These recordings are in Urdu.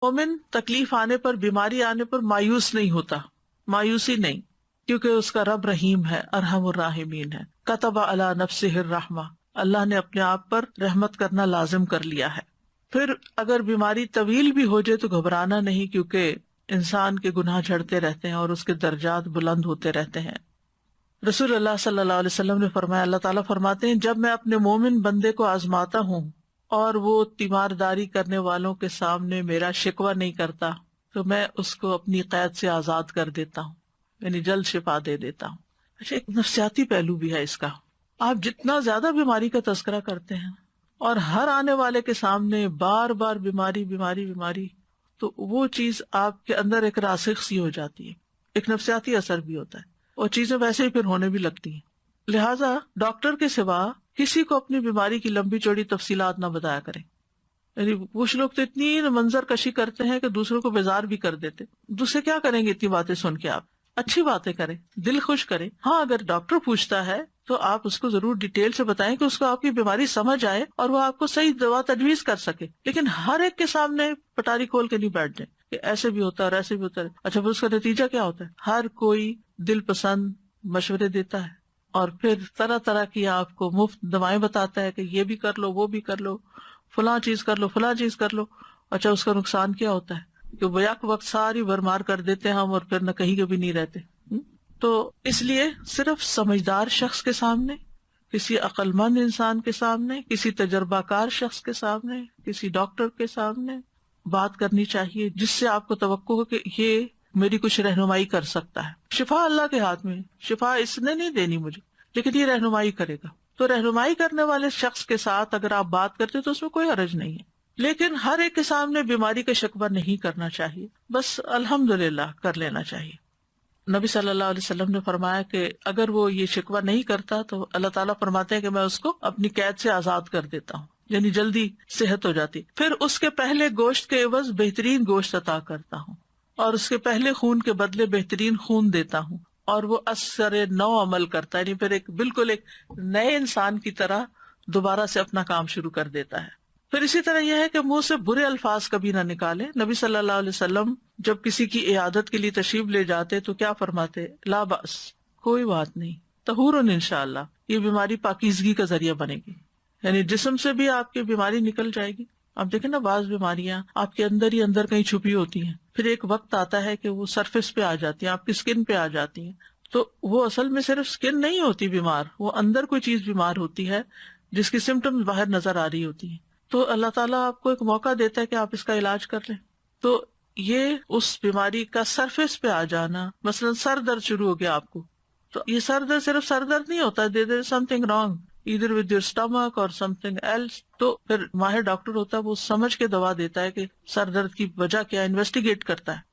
مومن تکلیف آنے پر، بیماری آنے پر مایوس نہیں ہوتا، مایوسی نہیں، کیونکہ اس کا رب رحیم ہے، ارحم الراحمین ہے۔ کتب علی نفسہ الرحمہ، اللہ نے اپنے آپ پر رحمت کرنا لازم کر لیا ہے۔ پھر اگر بیماری طویل بھی ہو جائے تو گھبرانا نہیں، کیونکہ انسان کے گناہ جھڑتے رہتے ہیں اور اس کے درجات بلند ہوتے رہتے ہیں۔ رسول اللہ صلی اللہ علیہ وسلم نے فرمایا، اللہ تعالیٰ فرماتے ہیں جب میں اپنے مومن بندے کو آزماتا ہوں اور وہ تیمارداری کرنے والوں کے سامنے میرا شکوہ نہیں کرتا تو میں اس کو اپنی قید سے آزاد کر دیتا ہوں، یعنی جلد شفا دے دیتا ہوں۔ اچھا، ایک نفسیاتی پہلو بھی ہے اس کا۔ آپ جتنا زیادہ بیماری کا تذکرہ کرتے ہیں اور ہر آنے والے کے سامنے بار بار بیماری بیماری بیماری، تو وہ چیز آپ کے اندر ایک راسخ سی ہو جاتی ہے، ایک نفسیاتی اثر بھی ہوتا ہے، اور چیزیں ویسے ہی پھر ہونے بھی لگتی ہیں۔ لہٰذا ڈاکٹر کے سوا کسی کو اپنی بیماری کی لمبی چوڑی تفصیلات نہ بتایا کریں۔ یعنی کچھ لوگ تو اتنی منظر کشی کرتے ہیں کہ دوسروں کو بیزار بھی کر دیتے۔ دوسرے کیا کریں گے اتنی باتیں سن کے؟ آپ اچھی باتیں کریں، دل خوش کریں۔ ہاں، اگر ڈاکٹر پوچھتا ہے تو آپ اس کو ضرور ڈیٹیل سے بتائیں کہ اس کو آپ کی بیماری سمجھ آئے اور وہ آپ کو صحیح دوا تجویز کر سکے، لیکن ہر ایک کے سامنے پٹاری کھول کے نہیں بیٹھ جائیں کہ ایسے بھی ہوتا ہے اور ایسے بھی ہوتا ہے۔ اچھا، پھر اس کا نتیجہ کیا ہوتا ہے؟ ہر کوئی دل پسند مشورے دیتا ہے اور پھر طرح طرح کی آپ کو مفت دوائیں بتاتا ہے کہ یہ بھی کر لو، وہ بھی کر لو، فلاں چیز کر لو، فلاں چیز کر لو۔ اچھا، اس کا نقصان کیا ہوتا ہے کہ بیک وقت ساری بھرمار کر دیتے ہیں ہم اور پھر نہ کہیں کبھی نہیں رہتے۔ تو اس لیے صرف سمجھدار شخص کے سامنے، کسی عقل مند انسان کے سامنے، کسی تجربہ کار شخص کے سامنے، کسی ڈاکٹر کے سامنے بات کرنی چاہیے جس سے آپ کو توقع ہو کہ یہ میری کچھ رہنمائی کر سکتا ہے۔ شفا اللہ کے ہاتھ میں، شفا اس نے نہیں دینی مجھے، لیکن یہ رہنمائی کرے گا۔ تو رہنمائی کرنے والے شخص کے ساتھ اگر آپ بات کرتے تو اس میں کوئی حرج نہیں ہے، لیکن ہر ایک کے سامنے بیماری کا شکوہ نہیں کرنا چاہیے، بس الحمدللہ کر لینا چاہیے۔ نبی صلی اللہ علیہ وسلم نے فرمایا کہ اگر وہ یہ شکوہ نہیں کرتا تو اللہ تعالیٰ فرماتے ہیں کہ میں اس کو اپنی قید سے آزاد کر دیتا ہوں، یعنی جلدی صحت ہو جاتی، پھر اس کے پہلے گوشت کے عوض بہترین گوشت عطا کرتا ہوں، اور اس کے پہلے خون کے بدلے بہترین خون دیتا ہوں، اور وہ اثر نو عمل کرتا ہے، یعنی پھر بالکل ایک نئے انسان کی طرح دوبارہ سے اپنا کام شروع کر دیتا ہے۔ پھر اسی طرح یہ ہے کہ منہ سے برے الفاظ کبھی نہ نکالے۔ نبی صلی اللہ علیہ وسلم جب کسی کی عیادت کے لیے تشریف لے جاتے تو کیا فرماتے؟ لا بأس، کوئی بات نہیں، طہور انشاءاللہ، یہ بیماری پاکیزگی کا ذریعہ بنے گی، یعنی جسم سے بھی آپ کی بیماری نکل جائے گی۔ آپ دیکھیں نا، بعض بیماریاں آپ کے اندر ہی اندر کہیں چھپی ہوتی ہیں، پھر ایک وقت آتا ہے کہ وہ سرفیس پہ آ جاتی ہیں، آپ کی اسکن پہ آ جاتی ہیں، تو وہ اصل میں صرف اسکن نہیں ہوتی بیمار، وہ اندر کوئی چیز بیمار ہوتی ہے جس کی سمٹمز باہر نظر آ رہی ہوتی ہیں۔ تو اللہ تعالیٰ آپ کو ایک موقع دیتا ہے کہ آپ اس کا علاج کر لیں۔ تو یہ اس بیماری کا سرفیس پہ آ جانا، مثلا سر درد شروع ہو گیا آپ کو، تو یہ سر درد صرف سر درد نہیں ہوتا، there is something wrong either with your stomach or something else۔ تو پھر ماہر ڈاکٹر ہوتا ہے، وہ سمجھ کے دوا دیتا ہے کہ سر درد کی وجہ کیا، انویسٹیگیٹ کرتا ہے۔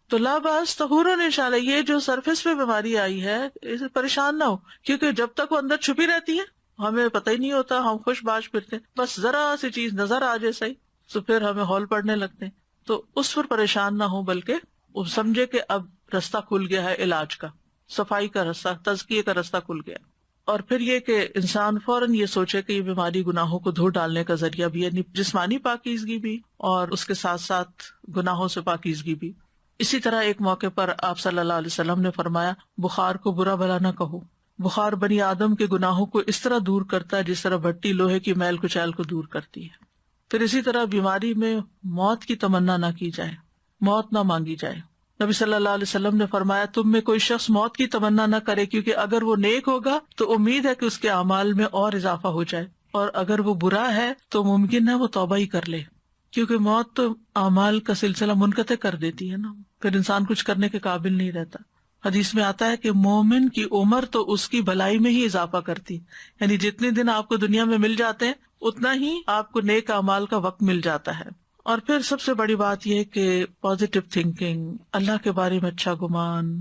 تو لا باس طہور انشاءاللہ، یہ جو سرفیس پہ بیماری آئی ہے اسے پریشان نہ ہو، کیونکہ جب تک وہ اندر چھپی رہتی ہے ہمیں پتہ ہی نہیں ہوتا، ہم خوش باش پھرتے ہیں، بس ذرا سی چیز نظر آ جائے صحیح تو پھر ہمیں ہول پڑنے لگتے ہیں۔ تو اس پر پریشان نہ ہو، بلکہ وہ سمجھے کہ اب رستہ کھل گیا ہے علاج کا، صفائی کا رستہ، تزکیے کا رستہ کھل گیا۔ اور پھر یہ کہ انسان فوراً یہ سوچے کہ یہ بیماری گناہوں کو دھو ڈالنے کا ذریعہ بھی، یعنی جسمانی پاکیزگی بھی اور اس کے ساتھ ساتھ گناہوں سے پاکیزگی بھی۔ اسی طرح ایک موقع پر آپ صلی اللہ علیہ وسلم نے فرمایا، بخار کو برا بھلا نہ کہو، بخار بنی آدم کے گناہوں کو اس طرح دور کرتا ہے جس طرح بھٹی لوہے کی میل کچیل کو دور کرتی ہے۔ پھر اسی طرح بیماری میں موت کی تمنا نہ کی جائے، موت نہ مانگی جائے۔ نبی صلی اللہ علیہ وسلم نے فرمایا، تم میں کوئی شخص موت کی تمنا نہ کرے، کیونکہ اگر وہ نیک ہوگا تو امید ہے کہ اس کے اعمال میں اور اضافہ ہو جائے، اور اگر وہ برا ہے تو ممکن ہے وہ توبہ ہی کر لے، کیونکہ موت تو اعمال کا سلسلہ منقطع کر دیتی ہے نا، پھر انسان کچھ کرنے کے قابل نہیں رہتا۔ حدیث میں آتا ہے کہ مومن کی عمر تو اس کی بھلائی میں ہی اضافہ کرتی، یعنی جتنے دن آپ کو دنیا میں مل جاتے ہیں اتنا ہی آپ کو نیک اعمال کا وقت مل جاتا ہے۔ اور پھر سب سے بڑی بات یہ کہ پازیٹیو تھنکنگ، اللہ کے بارے میں اچھا گمان،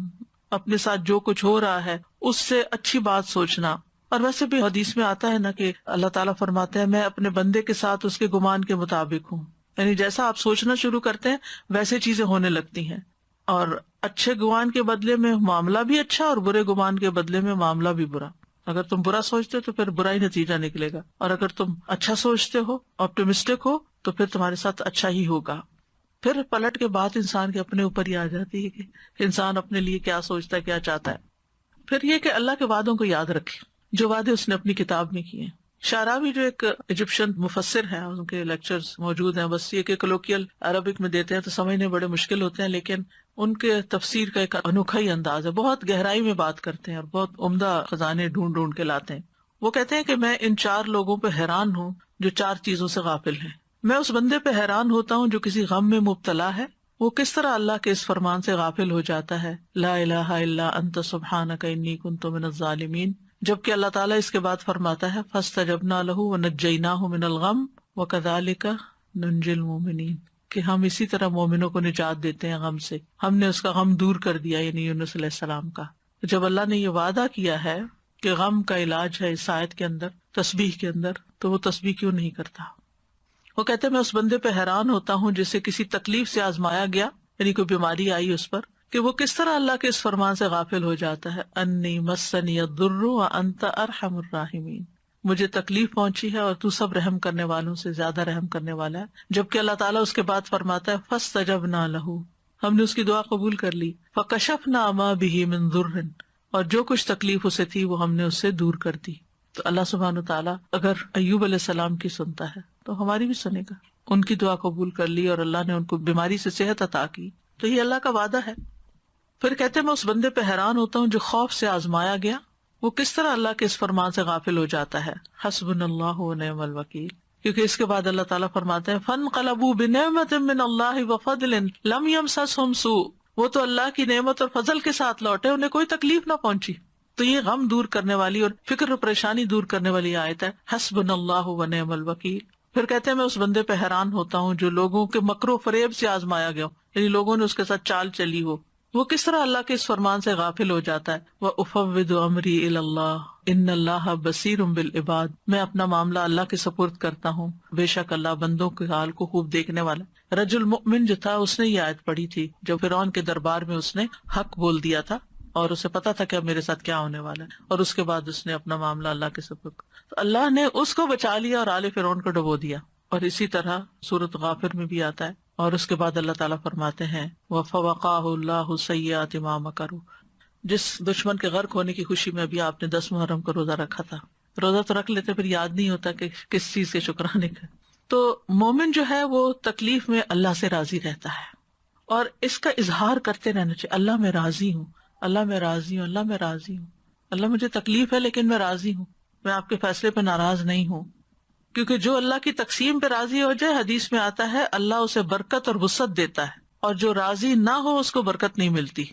اپنے ساتھ جو کچھ ہو رہا ہے اس سے اچھی بات سوچنا۔ اور ویسے بھی حدیث میں آتا ہے نا کہ اللہ تعالیٰ فرماتے ہیں، میں اپنے بندے کے ساتھ اس کے گمان کے مطابق ہوں، یعنی جیسا آپ سوچنا شروع کرتے ہیں ویسے چیزیں ہونے لگتی ہیں۔ اور اچھے گمان کے بدلے میں معاملہ بھی اچھا اور برے گمان کے بدلے میں معاملہ بھی برا۔ اگر تم برا سوچتے ہو تو پھر برا ہی نتیجہ نکلے گا، اور اگر تم اچھا سوچتے ہو، آپٹیمسٹک ہو، تو پھر تمہارے ساتھ اچھا ہی ہوگا۔ پھر پلٹ کے بات انسان کے اپنے اوپر ہی آ جاتی ہے کہ انسان اپنے لیے کیا سوچتا ہے، کیا چاہتا ہے. پھر یہ کہ اللہ کے وعدوں کو یاد رکھے جو وعدے اس نے اپنی کتاب میں کیے ہیں. شعراوی جو ایک ایجپشن مفسر ہیں، ان کے لیکچرز موجود ہیں، بس یہ کہ کلوکیل عربک میں دیتے ہیں تو سمجھنے بڑے مشکل ہوتے ہیں، لیکن ان کے تفسیر کا ایک انوکھا ہی انداز ہے، بہت گہرائی میں بات کرتے ہیں اور بہت عمدہ خزانے ڈھونڈ ڈھونڈ کے لاتے ہیں. وہ کہتے ہیں کہ میں ان 4 لوگوں پہ حیران ہوں جو 4 چیزوں سے غافل ہیں. میں اس بندے پہ حیران ہوتا ہوں جو کسی غم میں مبتلا ہے، وہ کس طرح اللہ کے اس فرمان سے غافل ہو جاتا ہے، لا الہ الا انت سبحانک انی کنت من الظالمین، جبکہ اللہ تعالیٰ اس کے بعد فرماتا ہے فاستجبنا لہ ونجیناہ من الغم وکذالک ننجی المؤمنین، کہ ہم اسی طرح مومنوں کو نجات دیتے ہیں غم سے، ہم نے اس کا غم دور کر دیا، یعنی یونس علیہ السلام کا. جب اللہ نے یہ وعدہ کیا ہے کہ غم کا علاج ہے اس آیت کے اندر، تسبیح کے اندر، تو وہ تسبیح کیوں نہیں کرتا؟ وہ کہتے ہیں میں اس بندے پہ حیران ہوتا ہوں جسے کسی تکلیف سے آزمایا گیا، یعنی کوئی بیماری آئی اس پر، کہ وہ کس طرح اللہ کے اس فرمان سے غافل ہو جاتا ہے، انی مسنی الضر وانت ارحم الراحمین، مجھے تکلیف پہنچی ہے اور تو سب رحم کرنے والوں سے زیادہ رحم کرنے والا ہے. جبکہ اللہ تعالیٰ اس کے بعد فرماتا ہے فاستجبنا لہ، ہم نے اس کی دعا قبول کر لی، فکشفنا ما بہ من ضر، اور جو کچھ تکلیف اسے تھی وہ ہم نے اس سے دور کر دی. تو اللہ سبحانہ وتعالیٰ اگر ایوب علیہ السلام کی سنتا ہے تو ہماری بھی سنے گا. ان کی دعا قبول کر لی اور اللہ نے ان کو بیماری سے صحت عطا کی، تو یہ اللہ کا وعدہ ہے. پھر کہتے ہیں میں اس بندے پہ حیران ہوتا ہوں جو خوف سے آزمایا گیا، وہ کس طرح اللہ کے اس فرمان سے غافل ہو جاتا ہے، حسبنا اللہ ونعم الوکیل. کیونکہ اس کے بعد اللہ تعالیٰ فرماتے ہیں فانقلبوا بنعمت من اللہ وفضل لم یمسسہم سوء، وہ تو اللہ کی نعمت اور فضل کے ساتھ لوٹے، انہیں کوئی تکلیف نہ پہنچی. تو یہ غم دور کرنے والی اور فکر اور پریشانی دور کرنے والی آیت ہے، حسبنا اللہ ونعم الوکیل. پھر کہتے ہیں میں اس بندے پہ حیران ہوتا ہوں جو لوگوں کے مکر و فریب سے آزمایا گیا، یعنی لوگوں نے اس کے ساتھ چال چلی ہو، وہ کس طرح اللہ کے اس فرمان سے غافل ہو جاتا ہے. وَأُفَوِّضُ أَمْرِي إِلَى اللَّهِ إِنَّ اللَّهَ بَصِيرٌ بِالْعِبَادِ، میں اپنا معاملہ اللہ کے سپرد کرتا ہوں، بے شک اللہ بندوں کے حال کو خوب دیکھنے والا. رجل مؤمن جو تھا اس نے یہ آیت پڑھی تھی جب فرعون کے دربار میں اس نے حق بول دیا تھا اور اسے پتا تھا کہ اب میرے ساتھ کیا ہونے والا ہے، اور اس کے بعد اس نے اپنا معاملہ اللہ کے سپرد، تو اللہ نے اس کو بچا لیا اور آل فرعون کو ڈبو دیا. اور اسی طرح سورۃ غافر میں بھی آتا ہے. اور اس کے بعد اللہ تعالیٰ فرماتے ہیں وَفَوَقَاهُ اللَّهُ سَيِّئَاتِ مَا مَكَرُوا، جس دشمن کے غرق ہونے کی خوشی میں ابھی آپ نے 10 محرم کا روزہ رکھا تھا، روزہ تو رکھ لیتے پھر یاد نہیں ہوتا کہ کس چیز کے شکرانے کا. تو مومن جو ہے وہ تکلیف میں اللہ سے راضی رہتا ہے اور اس کا اظہار کرتے رہنا چاہیے، اللہ میں راضی ہوں، اللہ میں راضی ہوں، اللہ میں راضی ہوں، اللہ مجھے تکلیف ہے لیکن میں راضی ہوں، میں آپ کے فیصلے پہ ناراض نہیں ہوں. کیونکہ جو اللہ کی تقسیم پہ راضی ہو جائے، حدیث میں آتا ہے اللہ اسے برکت اور وسعت دیتا ہے، اور جو راضی نہ ہو اس کو برکت نہیں ملتی.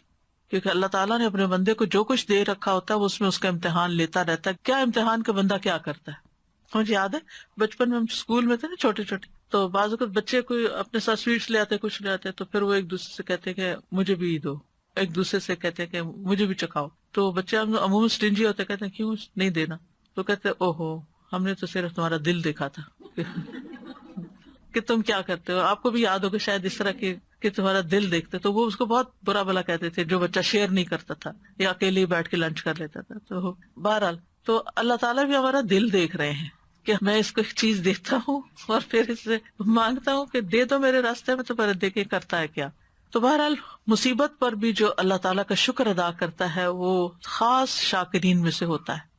کیونکہ اللہ تعالیٰ نے اپنے بندے کو جو کچھ دے رکھا ہوتا ہے وہ اس میں اس کا امتحان لیتا رہتا ہے. کیا امتحان کا بندہ کیا کرتا ہے. مجھے یاد ہے بچپن میں ہم اسکول میں تھے نا چھوٹے چھوٹے، تو بعض اوقات بچے کوئی اپنے ساتھ سویٹس لے آتے، کچھ لے آتے، تو پھر وہ ایک دوسرے سے کہتے کہ مجھے بھی دو، ایک دوسرے سے کہتے کہ مجھے بھی چکھاؤ. تو بچے عموماً اسٹنجی ہوتے، کہتے ہیں کیوں نہیں دینا، تو کہتے اوہو ہم نے تو صرف تمہارا دل دیکھا تھا کہ تم کیا کرتے ہو. آپ کو بھی یاد ہوگا شاید اس طرح کہ تمہارا دل دیکھتے، تو وہ اس کو بہت برا بلا کہتے تھے جو بچہ شیئر نہیں کرتا تھا یا اکیلے ہی بیٹھ کے لنچ کر لیتا تھا. تو بہرحال تو اللہ تعالیٰ بھی ہمارا دل دیکھ رہے ہیں کہ میں اس کو ایک چیز دیتا ہوں اور پھر اس سے مانگتا ہوں کہ دے دو میرے راستے میں، تو پھر دیکھے کرتا ہے کیا. تو بہرحال مصیبت پر بھی جو اللہ تعالیٰ کا شکر ادا کرتا ہے وہ خاص شاکرین میں سے ہوتا ہے.